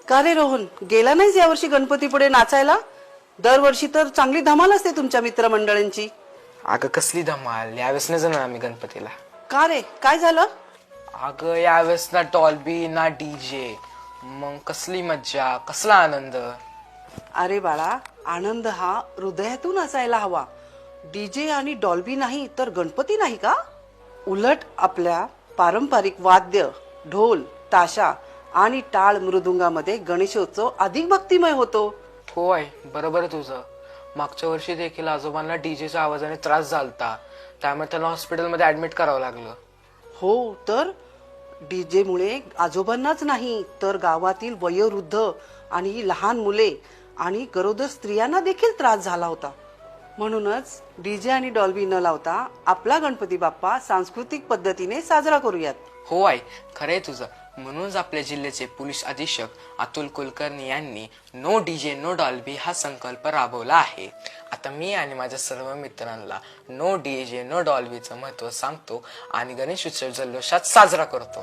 का रे रोहन, गेला नाहीस यावर्षी गणपती पुढे नाचायला? दरवर्षी तर चांगली धमाल असते तुमच्या मित्रमंडळींची. अगं कसली धमाल, यावेळेस नाही जाणार आम्ही गणपतीला. का रे, काय झालं? अगं यावेळेस ना डॉल्बी ना डीजे, मग कसली मज्जा, कसला आनंद. अरे बाळा, आनंद हा हृदयातून असायला हवा. डीजे आणि डॉल्बी नाही तर गणपती नाही का? उलट आपल्या पारंपरिक वाद्य, ढोल, ताशा आणि टाळ मृदुंगामध्ये गणेशोत्सव अधिक भक्तिमय होतो. हो आहे, बरोबर आहे तुझं. मागच्या वर्षी देखील आजोबांना डीजेच्या आवाजाने त्रास झालता, त्यामुळे त्यांना हॉस्पिटलमध्ये ऍडमिट करावं लागलं. हो तर डीजे मुळे आजोबांनाच नाही तर गावातील वयोवृद्ध आणि लहान मुले आणि गरोदर स्त्रियांना देखील त्रास झाला होता. म्हणूनच डीजे आणि डॉल्बी न लावता आपला गणपती बाप्पा सांस्कृतिक पद्धतीने साजरा करूयात. हो आहे, खरंय तुझं. म्हणूनच आपल्या जिल्ह्याचे पोलीस अधीक्षक अतुल कुलकर्णी यांनी नो डीजे नो डॉल्बी हा संकल्प राबवला आहे. आता मी आणि माझ्या सर्व मित्रांना नो डीजे नो डॉल्बीचं महत्त्व सांगतो आणि गणेश उत्सव जल्लोषात साजरा करतो.